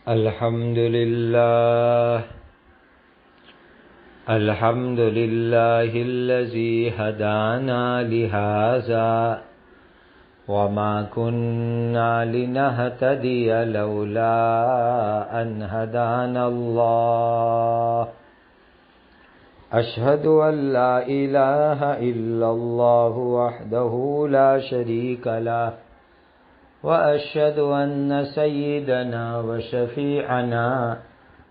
الحمد لله الذي هدانا لهذا وما كنا لنهتدي لولا أن هدانا الله أشهد أن لا إله إلا الله وحده لا شريك له وأشهد أن سيدنا وشفيعنا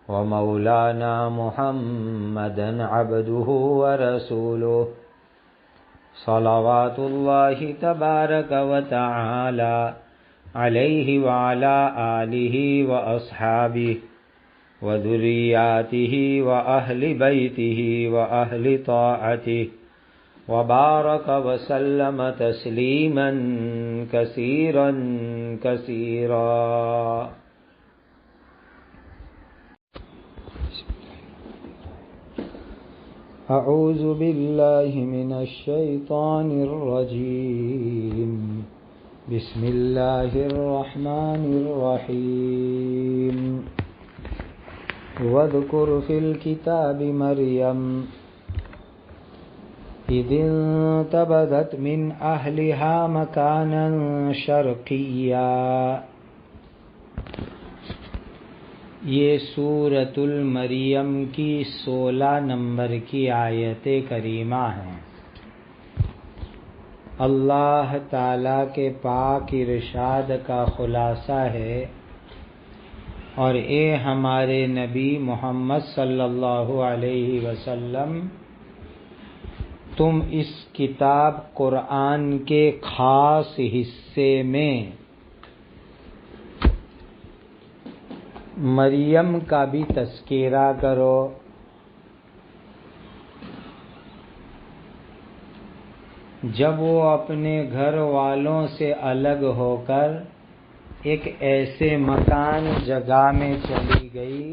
ومولانا محمدا عبده ورسوله صلوات الله تبارك وتعالى عليه وعلى آله وأصحابه وذرياته وأهل بيته وأهل طاعته وبارك وسلم تسليما كثيرا كثيرا. أعوذ بالله من الشيطان الرجيم. بسم الله الرحمن الرحيم. واذكر في الكتاب مريم إذ انتبذت من أهلها مكانا شرقيا. یہ سورۃ المریم کی 16 نمبر کی آیت کریمہ ہیں. اللہ تعالی کے پاک ارشاد کا خلاصہ ہے، اور اے ہمارے نبی محمد صلی اللہ علیہ وسلم، تم اس کتاب قرآن کے خاص حصے میں مریم کا بھی تذکرہ کرو. جب وہ اپنے گھر والوں سے الگ ہو کر ایک ایسے مکان جگہ میں چلی گئی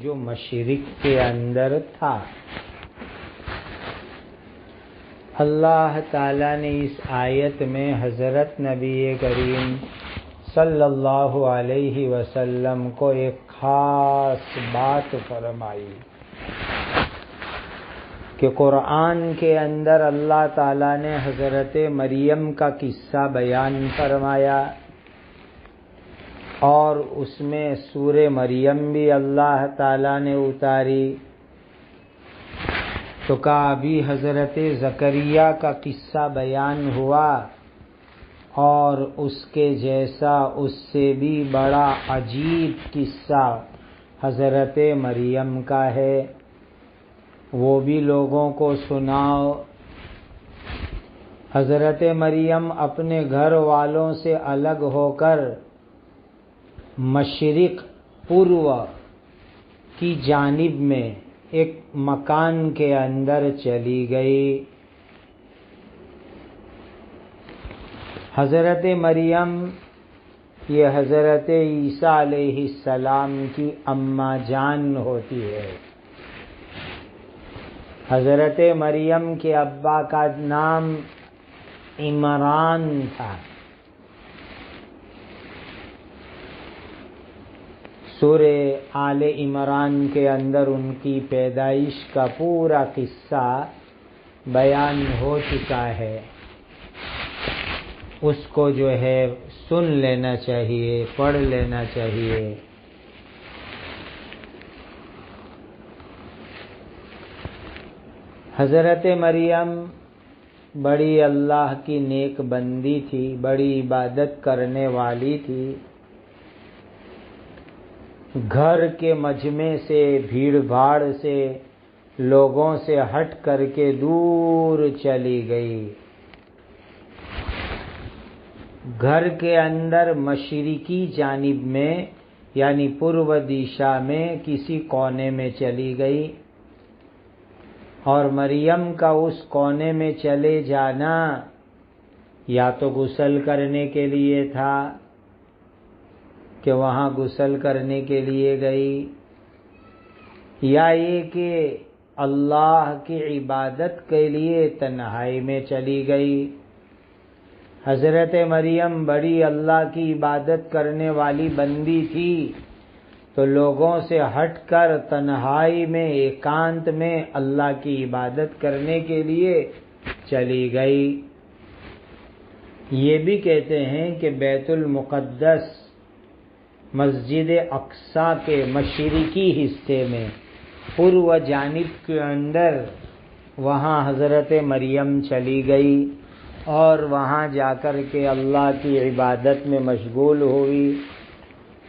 جو مشرق کے اندر تھا. اللہ تعالیٰ نے اس آیت میں حضرت نبی کریم صلی اللہ علیہ وسلم کو ایک خاص بات فرمائی کہ قرآن کے اندر اللہ تعالیٰ نے حضرت مریم کا قصہ بیان فرمایا، اور اس میں سورہ مریم بھی اللہ تعالیٰ نے اتاری. تو کہا ابھی حضرت زکریا کا قصہ بیان ہوا، اور اس کے جیسا اس سے بھی بڑا عجیب قصہ حضرت مریم کا ہے، وہ بھی لوگوں کو سناؤ. حضرت مریم اپنے گھر والوں سے الگ ہو کر مشرق پورو کی جانب میں ایک مکان کے اندر چلی گئی. حضرت مریم یہ حضرت عیسیٰ علیہ السلام کی اماں جان ہوتی ہے. حضرت مریم کے ابا کا نام عمران تھا. سورہ آل عمران کے اندر ان کی پیدائش کا پورا قصہ بیان ہو چکا ہے. اس کو جو ہے سن لینا چاہیے، پڑھ لینا چاہیے. حضرت مریم بڑی اللہ کی نیک بندی تھی، بڑی عبادت کرنے والی تھی. گھر کے مجمع سے، بھیڑ بھاڑ سے، لوگوں سے ہٹ کر کے دور چلی گئی. گھر کے اندر مشرقی جانب میں یعنی پورو دشا میں کسی کونے میں چلی گئی. اور مریم کا اس کونے میں چلے جانا یا تو غسل کرنے کے لیے تھا کہ وہاں غسل کرنے کے لیے گئی، یا یہ کہ اللہ کی عبادت کے لیے تنہائی میں چلی گئی. حضرت مریم بڑی اللہ کی عبادت کرنے والی بندی تھی، تو لوگوں سے ہٹ کر تنہائی میں ایکانت میں اللہ کی عبادت کرنے کے لیے چلی گئی۔ یہ بھی کہتے ہیں کہ بیت المقدس مسجد اقصی کے مشرقی حصے میں پورو جانب کے اندر وہاں حضرت مریم چلی گئی اور وہاں جا کر کے اللہ کی عبادت میں مشغول ہوئی۔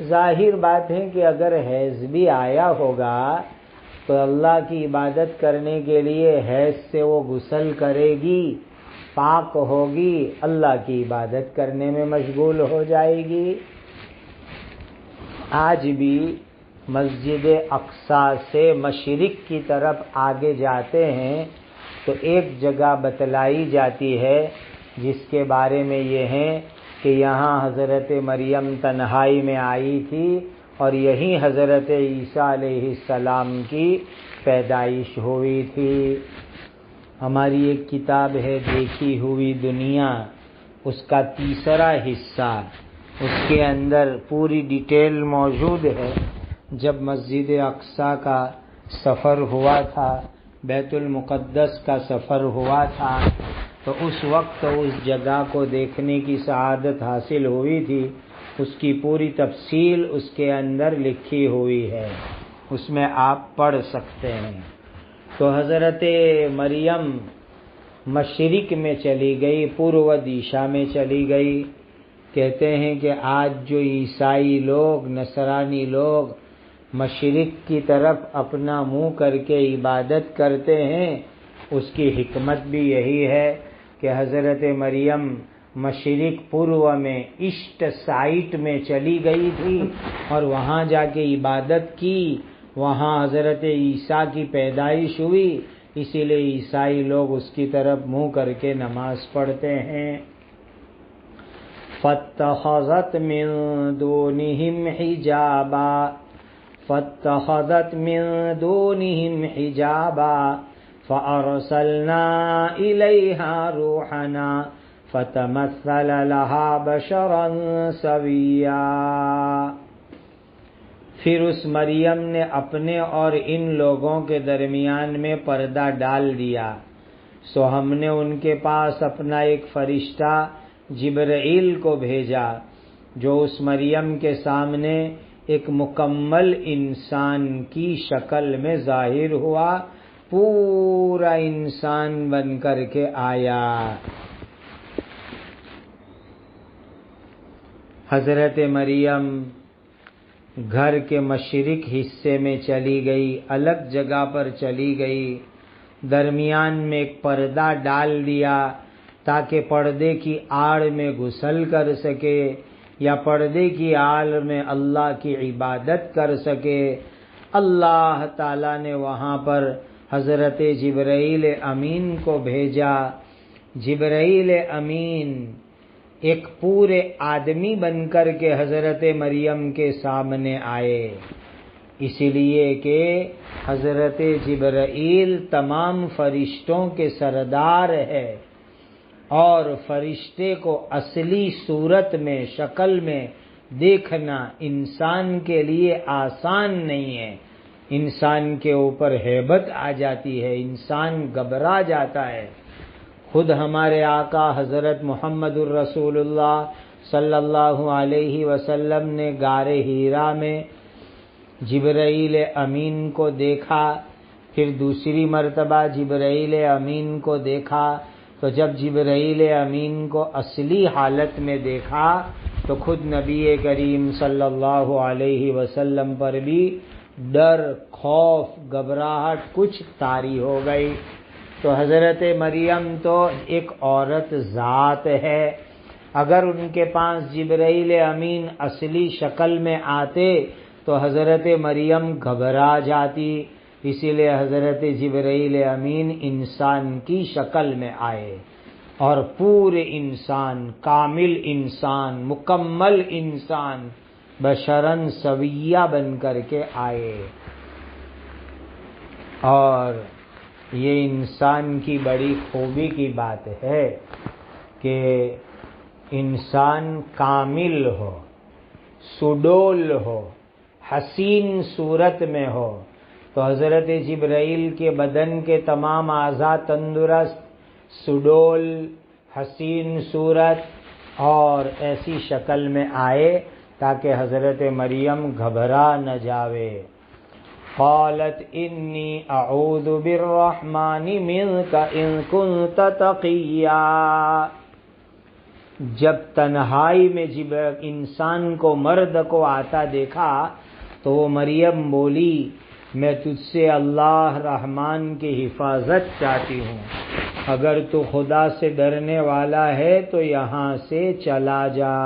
ظاہر بات ہے کہ اگر حیض بھی آیا ہوگا تو اللہ کی عبادت کرنے کے لیے حیض سے وہ غسل کرے گی، پاک ہوگی، اللہ کی عبادت کرنے میں مشغول ہو جائے گی۔ آج بھی مسجد اقصی سے مشرق کی طرف آگے جاتے ہیں تو ایک جگہ بتلائی جاتی ہے جس کے بارے میں یہ ہے کہ یہاں حضرت مریم تنہائی میں آئی تھی اور یہیں حضرت عیسیٰ علیہ السلام کی پیدائش ہوئی تھی۔ ہماری ایک کتاب ہے دیکھی ہوئی دنیا، اس کا تیسرا حصہ، اس کے اندر پوری ڈیٹیل موجود ہے۔ جب مسجد اقصی کا سفر ہوا تھا، بیت المقدس کا سفر ہوا تھا، تو اس وقت اس جگہ کو دیکھنے کی سعادت حاصل ہوئی تھی۔ اس کی پوری تفصیل اس کے اندر لکھی ہوئی ہے، اس میں آپ پڑھ سکتے ہیں۔ تو حضرت مریم مشرق میں چلی گئی، پورو دیشا میں چلی گئی۔ کہتے ہیں کہ آج جو عیسائی لوگ، نصرانی لوگ مشرق کی طرف اپنا منہ کر کے عبادت کرتے ہیں، اس کی حکمت بھی یہی ہے کہ حضرت مریم مشرق پورو میں ایسٹ سائٹ میں چلی گئی تھی اور وہاں جا کے عبادت کی، وہاں حضرت عیسیٰ کی پیدائش ہوئی، اسی لیے عیسائی لوگ اس کی طرف منہ کر کے نماز پڑھتے ہیں۔ فاتخذت من دونهم حجابا فاتخذت من دونهم حجابا فأرسلنا إليها روحنا فتمثل لها بشرا سويا۔ پھر اس مریم نے اپنے اور ان لوگوں کے درمیان میں پردہ ڈال دیا، سو ہم نے ان کے پاس اپنا ایک فرشتہ جبرائیل کو بھیجا جو اس مریم کے سامنے ایک مکمل انسان کی شکل میں ظاہر ہوا، پورا انسان بن کر کے آیا۔ حضرت مریم گھر کے مشرق حصے میں چلی گئی، الگ جگہ پر چلی گئی، درمیان میں ایک پردہ ڈال دیا تاکہ پردے کی آڑ میں غسل کر سکے یا پردے کی آڑ میں اللہ کی عبادت کر سکے۔ اللہ تعالیٰ نے وہاں پر حضرت جبرائیل امین کو بھیجا۔ جبرائیل امین ایک پورے آدمی بن کر کے حضرت مریم کے سامنے آئے، اسی لیے کہ حضرت جبرائیل تمام فرشتوں کے سردار ہے اور فرشتے کو اصلی صورت میں، شکل میں دیکھنا انسان کے لیے آسان نہیں ہے۔ انسان کے اوپر ہیبت آ جاتی ہے، انسان گھبرا جاتا ہے۔ خود ہمارے آقا حضرت محمد الرسول اللہ صلی اللہ علیہ وسلم نے غار حرا میں جبرائیل امین کو دیکھا، پھر دوسری مرتبہ جبرائیل امین کو دیکھا، تو جب جبرائیل امین کو اصلی حالت میں دیکھا تو خود نبی کریم صلی اللہ علیہ وسلم پر بھی ڈر، خوف، گھبراہٹ کچھ طاری ہو گئی۔ تو حضرت مریم تو ایک عورت ذات ہے، اگر ان کے پاس جبرائیل امین اصلی شکل میں آتے تو حضرت مریم گھبرا جاتی، اسی لیے حضرت جبرائیل امین انسان کی شکل میں آئے اور پورے انسان، کامل انسان، مکمل انسان، بشرن سویہ بن کر کے آئے۔ اور یہ انسان کی بڑی خوبی کی بات ہے کہ انسان کامل ہو، سڈول ہو، حسین صورت میں ہو. تو حضرت جبرائیل کے بدن کے تمام اعضاء تندرست، سڈول، حسین صورت اور ایسی شکل میں آئے تاکہ حضرت مریم گھبرا نہ جاوے. قالت انی اعوذ بالرحمن منک ان کنت تقیا. جب تنہائی میں جب انسان کو، مرد کو آتا دیکھا تو وہ مریم بولی میں تجھ سے اللہ رحمان کی حفاظت چاہتی ہوں. اگر تو خدا سے ڈرنے والا ہے تو یہاں سے چلا جا.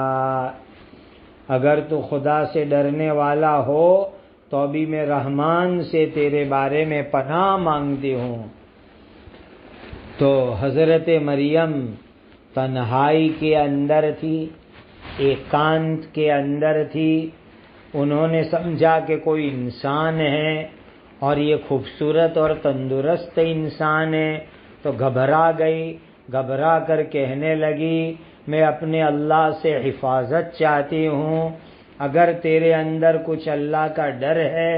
اگر تو خدا سے ڈرنے والا ہو تو ابھی میں رحمان سے تیرے بارے میں پناہ مانگتی ہوں. تو حضرت مریم تنہائی کے اندر تھی، ایکانت کے اندر تھی. انہوں نے سمجھا کہ کوئی انسان ہے اور یہ خوبصورت اور تندرست انسان ہے، تو گھبرا گئی. گھبرا کر کہنے لگی میں اپنے اللہ سے حفاظت چاہتی ہوں. اگر تیرے اندر کچھ اللہ کا ڈر ہے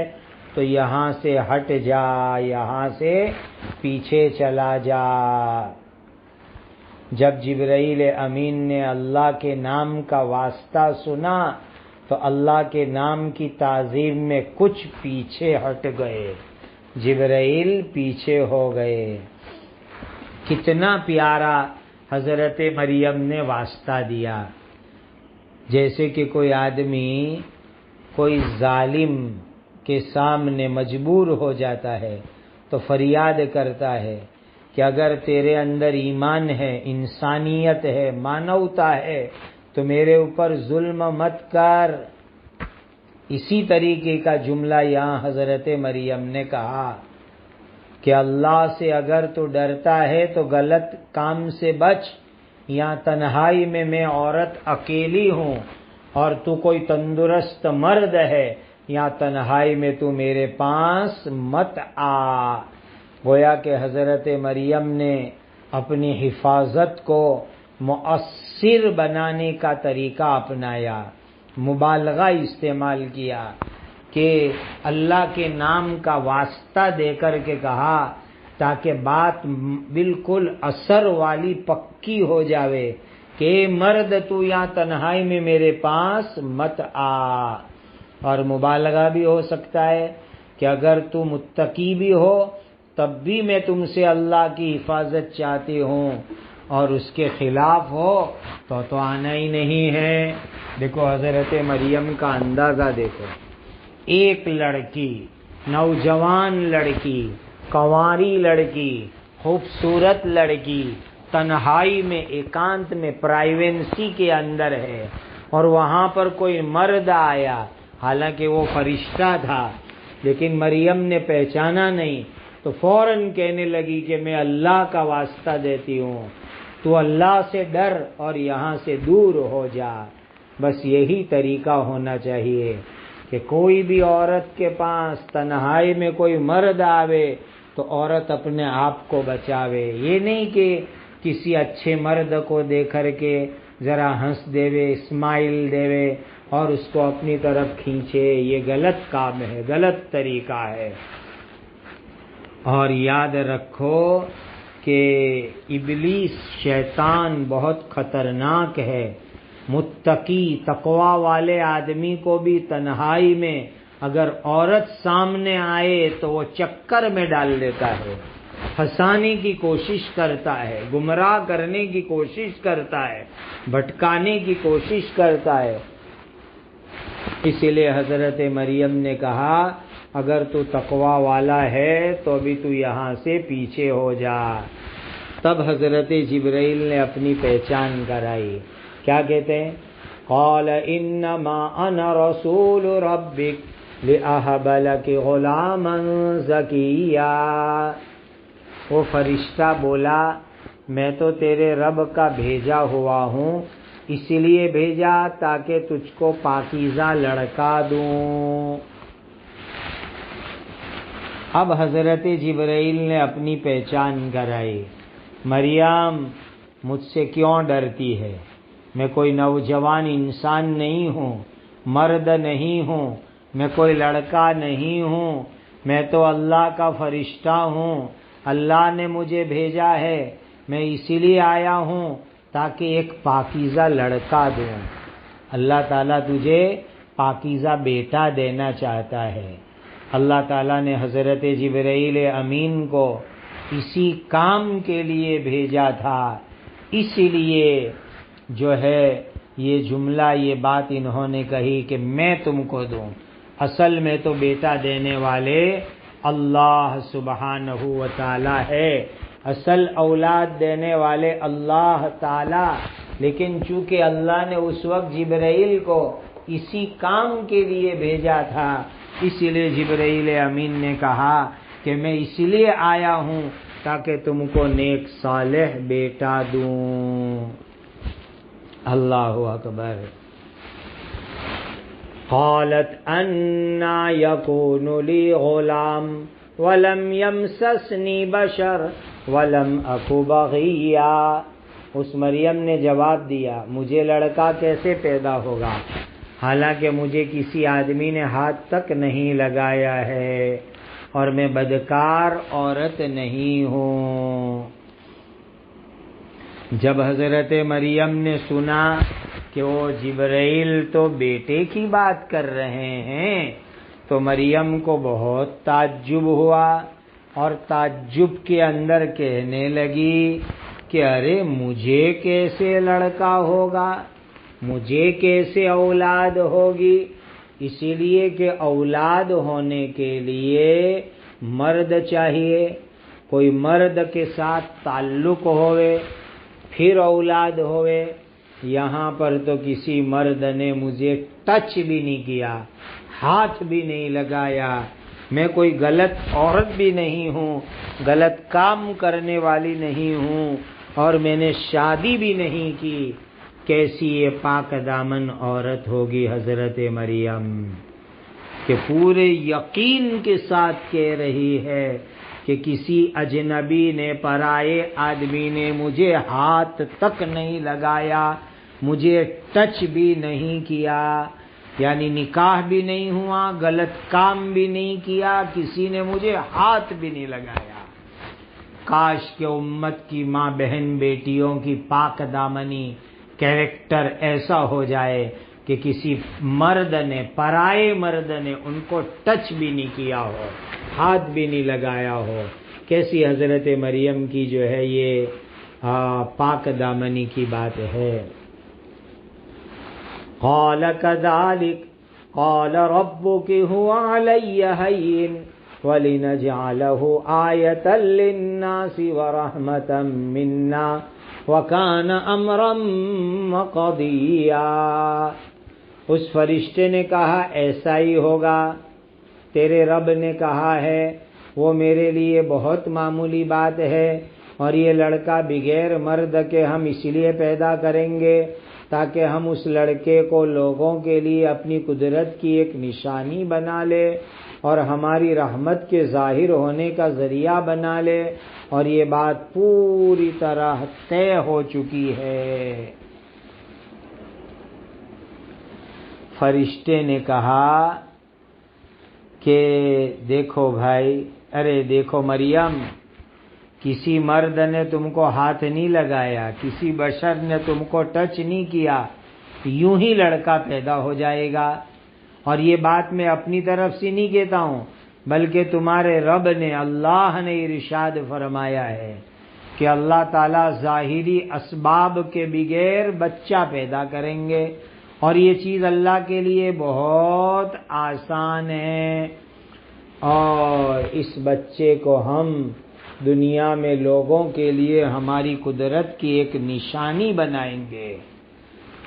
تو یہاں سے ہٹ جا، یہاں سے پیچھے چلا جا. جب جبرائیل امین نے اللہ کے نام کا واسطہ سنا تو اللہ کے نام کی تعظیم میں کچھ پیچھے ہٹ گئے. جبرائیل پیچھے ہو گئے. کتنا پیارا حضرت مریم نے واسطہ دیا. جیسے کہ کوئی آدمی کوئی ظالم کے سامنے مجبور ہو جاتا ہے تو فریاد کرتا ہے کہ اگر تیرے اندر ایمان ہے، انسانیت ہے، مانوتا ہے تو میرے اوپر ظلم مت کر. اسی طریقے کا جملہ یہاں حضرت مریم نے کہا کہ اللہ سے اگر تو ڈرتا ہے تو غلط کام سے بچ. یہاں تنہائی میں عورت اکیلی ہوں اور تو کوئی تندرست مرد ہے، یہاں تنہائی میں تو میرے پاس مت آ. گویا کہ حضرت مریم نے اپنی حفاظت کو مؤثر بنانے کا طریقہ اپنایا، مبالغہ استعمال کیا کہ اللہ کے نام کا واسطہ دے کر کے کہا تاکہ بات بالکل اثر والی پکی ہو جاوے کہ مرد تو یہاں تنہائی میں میرے پاس مت آ. اور مبالغہ بھی ہو سکتا ہے کہ اگر تو متقی بھی ہو تب بھی میں تم سے اللہ کی حفاظت چاہتی ہوں، اور اس کے خلاف ہو تو آنا ہی نہیں ہے. دیکھو حضرت مریم کا اندازہ دیکھو. ایک لڑکی، نوجوان لڑکی، کنواری لڑکی، خوبصورت لڑکی، تنہائی میں، ایکانت میں، پرائیویسی کے اندر ہے، اور وہاں پر کوئی مرد آیا، حالانکہ وہ فرشتہ تھا لیکن مریم نے پہچانا نہیں، تو فوراً کہنے لگی کہ میں اللہ کا واسطہ دیتی ہوں، تو اللہ سے ڈر اور یہاں سے دور ہو جا. بس یہی طریقہ ہونا چاہیے کہ کوئی بھی عورت کے پاس تنہائی میں کوئی مرد آوے تو عورت اپنے آپ کو بچاوے. یہ نہیں کہ کسی اچھے مرد کو دیکھ کر کے ذرا ہنس دیوے، اسمائل دیوے اور اس کو اپنی طرف کھینچے. یہ غلط کام ہے، غلط طریقہ ہے. اور یاد رکھو کہ ابلیس، شیطان بہت خطرناک ہے. متقی، تقوی والے آدمی کو بھی تنہائی میں اگر عورت سامنے آئے تو وہ چکر میں ڈال دیتا ہے، پھنسانے کی کوشش کرتا ہے، گمراہ کرنے کی کوشش کرتا ہے، بھٹکانے کی کوشش کرتا ہے. اسی لیے حضرت مریم نے کہا اگر تو تقوی والا ہے تو ابھی تو یہاں سے پیچھے ہو جا. تب حضرت جبرائیل نے اپنی پہچان کرائی. کیا کہتے ہیں؟ قال انما انا رسول ربک لأہب لک غلاما زکیا. وہ فرشتہ بولا میں تو تیرے رب کا بھیجا ہوا ہوں، اسی لیے بھیجا تاکہ تجھ کو پاکیزہ لڑکا دوں. اب حضرت جبرائیل نے اپنی پہچان کرائی. مریم مجھ سے کیوں ڈرتی ہے؟ میں کوئی نوجوان انسان نہیں ہوں، مرد نہیں ہوں، میں کوئی لڑکا نہیں ہوں، میں تو اللہ کا فرشتہ ہوں، اللہ نے مجھے بھیجا ہے، میں اسی لیے آیا ہوں تاکہ ایک پاکیزہ لڑکا دوں۔ اللہ تعالیٰ تجھے پاکیزہ بیٹا دینا چاہتا ہے۔ اللہ تعالیٰ نے حضرت جبرائیل امین کو اسی کام کے لیے بھیجا تھا، اس لیے جو ہے یہ جملہ، یہ بات انہوں نے کہی کہ میں تم کو دوں۔ اصل میں تو بیٹا دینے والے اللہ سبحانہ و تعالی ہے، اصل اولاد دینے والے اللہ تعالی، لیکن چونکہ اللہ نے اس وقت جبرائیل کو اسی کام کے لیے بھیجا تھا، اسی لیے جبرائیل امین نے کہا کہ میں اسی لیے آیا ہوں تاکہ تم کو نیک صالح بیٹا دوں۔ اللہ اکبر۔ قالت انا یکون لی غلام ولم یمسسنی بشر ولم اک بغیا۔ اس مریم نے جواب دیا، مجھے لڑکا کیسے پیدا ہوگا حالانکہ مجھے کسی آدمی نے ہاتھ تک نہیں لگایا ہے اور میں بدکار عورت نہیں ہوں۔ جب حضرت مریم نے سنا کہ وہ جبرائیل تو بیٹے کی بات کر رہے ہیں تو مریم کو بہت تعجب ہوا، اور تعجب کے اندر کہنے لگی کہ ارے مجھے کیسے لڑکا ہوگا، مجھے کیسے اولاد ہوگی؟ اسی لیے کہ اولاد ہونے کے لیے مرد چاہیے، کوئی مرد کے ساتھ تعلق ہوئے پھر اولاد ہوئے۔ یہاں پر تو کسی مرد نے مجھے ٹچ بھی نہیں کیا، ہاتھ بھی نہیں لگایا، میں کوئی غلط عورت بھی نہیں ہوں، غلط کام کرنے والی نہیں ہوں، اور میں نے شادی بھی نہیں کی۔ کیسی یہ پاک دامن عورت ہوگی حضرت مریم کہ پورے یقین کے ساتھ کہہ رہی ہے کہ کسی اجنبی نے، پرائے آدمی نے مجھے ہاتھ تک نہیں لگایا، مجھے ٹچ بھی نہیں کیا، یعنی نکاح بھی نہیں ہوا، غلط کام بھی نہیں کیا، کسی نے مجھے ہاتھ بھی نہیں لگایا۔ کاش کہ امت کی ماں بہن بیٹیوں کی پاک دامنی کیریکٹر ایسا ہو جائے کہ کسی مرد نے، پرائے مرد نے ان کو ٹچ بھی نہیں کیا ہو، ہاتھ بھی نہیں لگایا ہو۔ کیسی حضرت مریم کی جو ہے یہ پاک دامنی کی بات ہے۔ قال كذلك قال ربك هو علي هين ولنجعله آية للناس ورحمة منا وكان امرا مقضيا۔ اس فرشتے نے کہا ایسا ہی ہوگا، تیرے رب نے کہا ہے، وہ میرے لیے بہت معمولی بات ہے، اور یہ لڑکا بغیر مرد کے ہم اس لیے پیدا کریں گے تاکہ ہم اس لڑکے کو لوگوں کے لیے اپنی قدرت کی ایک نشانی بنا لے اور ہماری رحمت کے ظاہر ہونے کا ذریعہ بنا لے، اور یہ بات پوری طرح طے ہو چکی ہے۔ فرشتے نے کہا کہ دیکھو بھائی، ارے دیکھو مریم، کسی مرد نے تم کو ہاتھ نہیں لگایا، کسی بشر نے تم کو ٹچ نہیں کیا، یوں ہی لڑکا پیدا ہو جائے گا۔ اور یہ بات میں اپنی طرف سے نہیں کہتا ہوں، بلکہ تمہارے رب نے، اللہ نے ارشاد فرمایا ہے کہ اللہ تعالیٰ ظاہری اسباب کے بغیر بچہ پیدا کریں گے، اور یہ چیز اللہ کے لیے بہت آسان ہے، اور اس بچے کو ہم دنیا میں لوگوں کے لیے ہماری قدرت کی ایک نشانی بنائیں گے،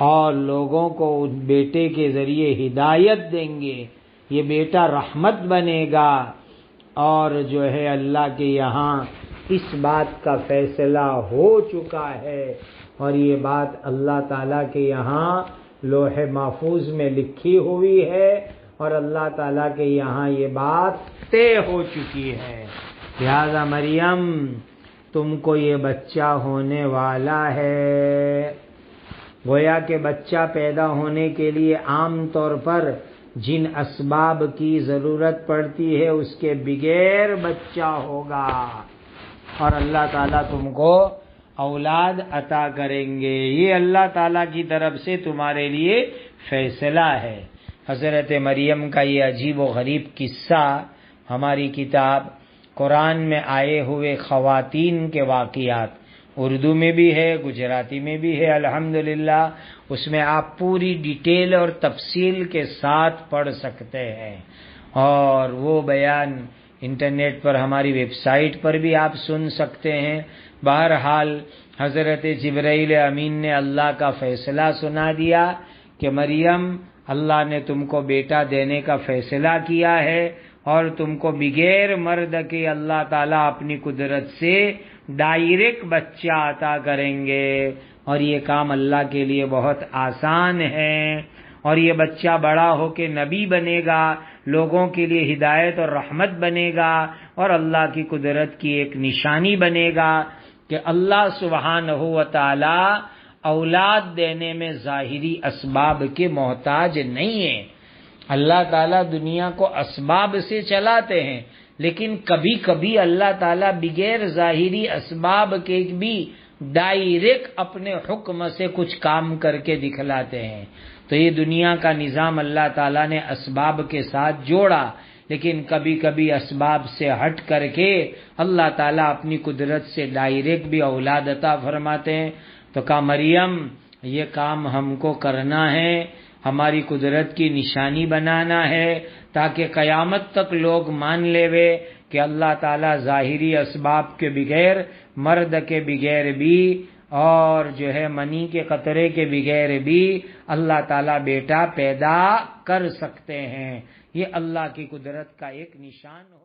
اور لوگوں کو اس بیٹے کے ذریعے ہدایت دیں گے، یہ بیٹا رحمت بنے گا۔ اور جو ہے اللہ کے یہاں اس بات کا فیصلہ ہو چکا ہے، اور یہ بات اللہ تعالیٰ کے یہاں لوح محفوظ میں لکھی ہوئی ہے، اور اللہ تعالیٰ کے یہاں یہ بات طے ہو چکی ہے۔ لہذا مریم، تم کو یہ بچہ ہونے والا ہے۔ گویا کہ بچہ پیدا ہونے کے لیے عام طور پر جن اسباب کی ضرورت پڑتی ہے اس کے بغیر بچہ ہوگا، اور اللہ تعالیٰ تم کو اولاد عطا کریں گے۔ یہ اللہ تعالیٰ کی طرف سے تمہارے لیے فیصلہ ہے۔ حضرت مریم کا یہ عجیب و غریب قصہ ہماری کتاب قرآن میں آئے ہوئے خواتین کے واقعات، اردو میں بھی ہے، گجراتی میں بھی ہے، الحمدللہ اس میں آپ پوری ڈیٹیل اور تفصیل کے ساتھ پڑھ سکتے ہیں، اور وہ بیان انٹرنیٹ پر ہماری ویب سائٹ پر بھی آپ سن سکتے ہیں۔ بہرحال حضرت جبرائیل امین نے اللہ کا فیصلہ سنا دیا کہ مریم، اللہ نے تم کو بیٹا دینے کا فیصلہ کیا ہے، اور تم کو بغیر مرد کے اللہ تعالیٰ اپنی قدرت سے ڈائریکٹ بچہ عطا کریں گے، اور یہ کام اللہ کے لیے بہت آسان ہے، اور یہ بچہ بڑا ہو کے نبی بنے گا، لوگوں کے لیے ہدایت اور رحمت بنے گا، اور اللہ کی قدرت کی ایک نشانی بنے گا کہ اللہ سبحانہ و تعالی اولاد دینے میں ظاہری اسباب کے محتاج نہیں ہے۔ اللہ تعالیٰ دنیا کو اسباب سے چلاتے ہیں، لیکن کبھی کبھی اللہ تعالیٰ بغیر ظاہری اسباب کے بھی ڈائریکٹ اپنے حکم سے کچھ کام کر کے دکھلاتے ہیں۔ تو یہ دنیا کا نظام اللہ تعالیٰ نے اسباب کے ساتھ جوڑا، لیکن کبھی کبھی اسباب سے ہٹ کر کے اللہ تعالیٰ اپنی قدرت سے ڈائریکٹ بھی اولاد عطا فرماتے ہیں۔ تو کہا مریم یہ کام ہم کو کرنا ہے، ہماری قدرت کی نشانی بنانا ہے، تاکہ قیامت تک لوگ مان لے کہ اللہ تعالیٰ ظاہری اسباب کے بغیر، مرد کے بغیر بھی، اور جو ہے منی کے قطرے کے بغیر بھی اللہ تعالیٰ بیٹا پیدا کر سکتے ہیں۔ یہ اللہ کی قدرت کا ایک نشان ہو۔